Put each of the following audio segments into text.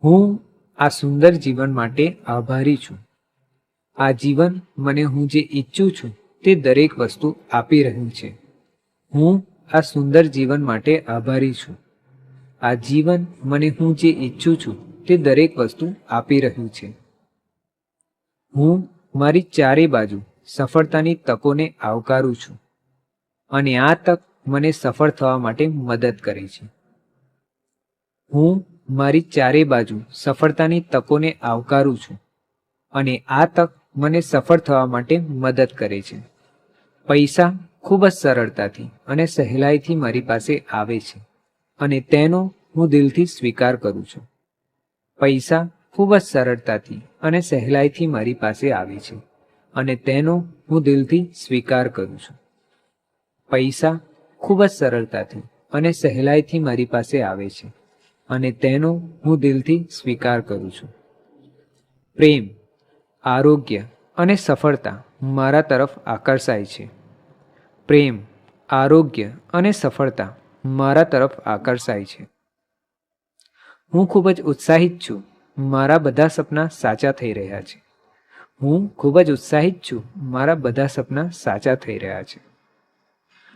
હું આ સુંદર જીવન માટે આભારી છું. આ જીવન મને હું જે ઈચ્છું છું તે દરેક વસ્તુ આપી રહ્યું છે. હું આ સુંદર જીવન માટે આભારી છું. આ જીવન મને હું જે ઈચ્છું છું તે દરેક વસ્તુ આપી રહ્યું છે. હું મારી ચારે બાજુ સફળતાની તકોને આવકારું છું અને આ તક મને સફળ થવા માટે મદદ કરે છે. હું મારી ચારે બાજુ સફળતાની તકોને આવકારું છું અને આ તક મને સફળ થવા માટે મદદ કરે છે. પૈસા ખૂબ જ સરળતાથી અને સહેલાઈથી મારી પાસે આવે છે અને તેનો હું દિલથી સ્વીકાર કરું છું. પૈસા ખૂબ જ સરળતાથી અને સહેલાઈથી મારી પાસે આવે છે અને તેનો હું દિલથી સ્વીકાર કરું છું. પૈસા ખૂબ જ સરળતાથી અને સહેલાઈથી મારી પાસે આવે છે અને તેનો હું દિલથી સ્વીકાર કરું છું. પ્રેમ, આરોગ્ય અને સફળતા મારા તરફ આકર્ષાય છે. પ્રેમ, આરોગ્ય અને સફળતા મારા તરફ આકર્ષાય છે. હું ખૂબ જ ઉત્સાહિત છું. મારા બધા સપના સાચા થઈ રહ્યા છે. હું ખૂબ જ ઉત્સાહિત છું. મારા બધા સપના સાચા થઈ રહ્યા છે.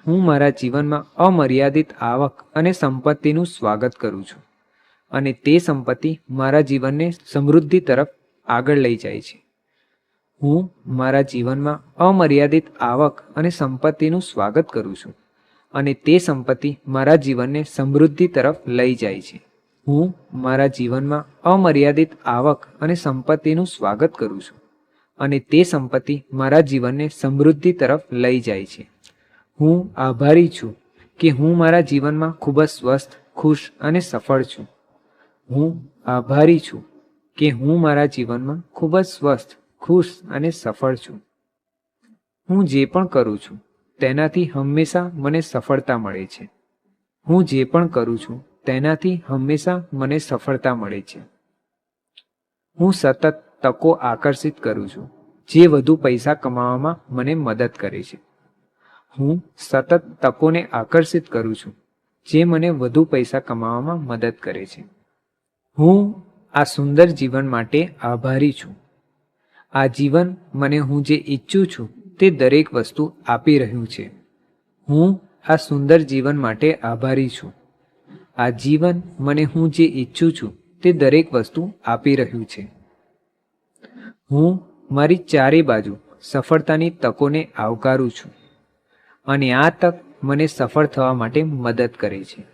હું મારા જીવનમાં અમર્યાદિત આવક અને સંપત્તિનું સ્વાગત કરું છું અને તે સંપત્તિ મારા જીવનને સમૃદ્ધિ તરફ આગળ લઈ જાય છે. હું મારા જીવનમાં અમર્યાદિત આવક અને સંપત્તિનું સ્વાગત કરું છું અને તે સંપત્તિ મારા જીવનને સમૃદ્ધિ તરફ લઈ જાય છે. હું મારા જીવનમાં અમર્યાદિત આવક અને સંપત્તિનું સ્વાગત કરું છું અને તે સંપત્તિ મારા જીવનને સમૃદ્ધિ તરફ લઈ જાય છે. હું આભારી છું કે હું મારા જીવનમાં ખૂબ જ સ્વસ્થ, ખુશ અને સફળ છું. હું આભારી છું કે હું મારા જીવનમાં ખૂબ જ સ્વસ્થ, ખુશ અને સફળ છું. હું જે પણ કરું છું તેનાથી હંમેશા મને સફળતા મળે છે. હું જે પણ કરું છું તેનાથી હંમેશા મને સફળતા મળે છે. હું સતત તકો આકર્ષિત કરું છું જે વધુ પૈસા કમાવામાં મને મદદ કરે છે. હું સતત તકોને આકર્ષિત કરું છું જે મને વધુ પૈસા કમાવામાં મદદ કરે છે. હું આ સુંદર જીવન માટે આભારી છું. આ જીવન મને હું જે ઈચ્છું છું તે દરેક વસ્તુ આપી રહ્યું છે. હું આ સુંદર જીવન માટે આભારી છું. આ જીવન મને હું જે ઈચ્છું છું તે દરેક વસ્તુ આપી રહ્યું છે. હું મારી ચારે બાજુ સફળતાની તકોને આવકારું છું અને આ તક મને સફળ થવા માટે મદદ કરે છે.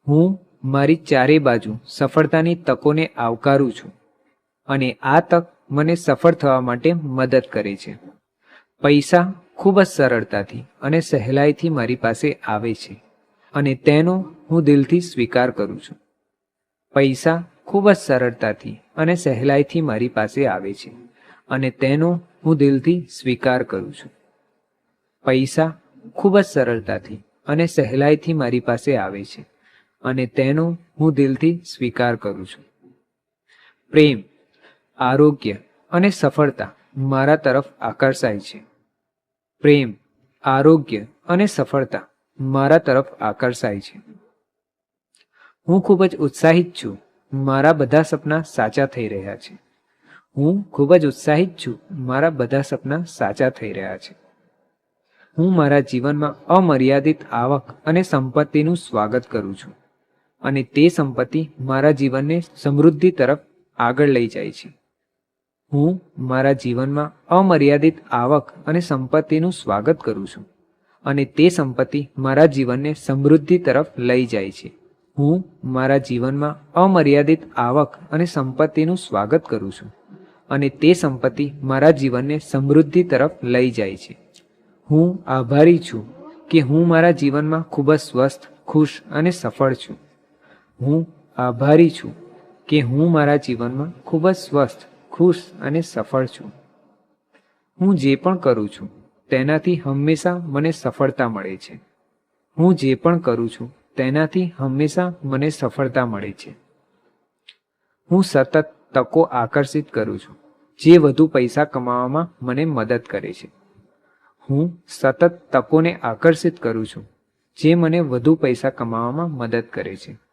હું મારી ચારે બાજુ સફળતાની તકોને આવકારું છું અને આ તક મને સફળ થવા માટે મદદ કરે છે. પૈસા ખૂબ જ સરળતાથી અને સહેલાઈથી મારી પાસે આવે છે અને તેનો હું દિલથી સ્વીકાર કરું છું. પૈસા ખૂબ જ સરળતાથી અને સહેલાઈથી મારી પાસે આવે છે અને તેનો હું દિલથી સ્વીકાર કરું છું. પૈસા ખૂબ જ સરળતાથી અને સહેલાઈથી મારી પાસે આવે છે અને તેનો હું દિલથી સ્વીકાર કરું છું. પ્રેમ, આરોગ્ય અને સફળતા મારા તરફ આકર્ષાય છે. પ્રેમ, આરોગ્ય અને સફળતા મારા તરફ આકર્ષાય છે. હું ખૂબ જ ઉત્સાહિત છું. મારા બધા સપના સાચા થઈ રહ્યા છે. હું ખૂબ જ ઉત્સાહિત છું. મારા બધા સપના સાચા થઈ રહ્યા છે. હું મારા જીવનમાં અમર્યાદિત આવક અને સંપત્તિનું સ્વાગત કરું છું અને તે સંપત્તિ મારા જીવનને સમૃદ્ધિ તરફ આગળ લઈ જાય છે. હું મારા જીવનમાં અમર્યાદિત આવક અને સંપત્તિનું સ્વાગત કરું છું અને તે સંપત્તિ મારા જીવનને સમૃદ્ધિ તરફ લઈ જાય છે. હું મારા જીવનમાં અમર્યાદિત આવક અને સંપત્તિનું સ્વાગત કરું છું અને તે સંપત્તિ મારા જીવનને સમૃદ્ધિ તરફ લઈ જાય છે. હું આભારી છું કે હું મારા જીવનમાં ખૂબ જ સ્વસ્થ, ખુશ અને સફળ છું. હું આભારી છું કે હું મારા જીવનમાં ખૂબ જ સ્વસ્થ, ખુશ અને સફળ છું. હું જે પણ કરું છું તેનાથી હંમેશા મને સફળતા મળે છે. હું જે પણ કરું છું તેનાથી હંમેશા મને સફળતા મળે છે. હું સતત તકો આકર્ષિત કરું છું જે વધુ પૈસા કમાવામાં મને મદદ કરે છે. હું સતત તકોને આકર્ષિત કરું છું જે મને વધુ પૈસા કમાવામાં મદદ કરે છે.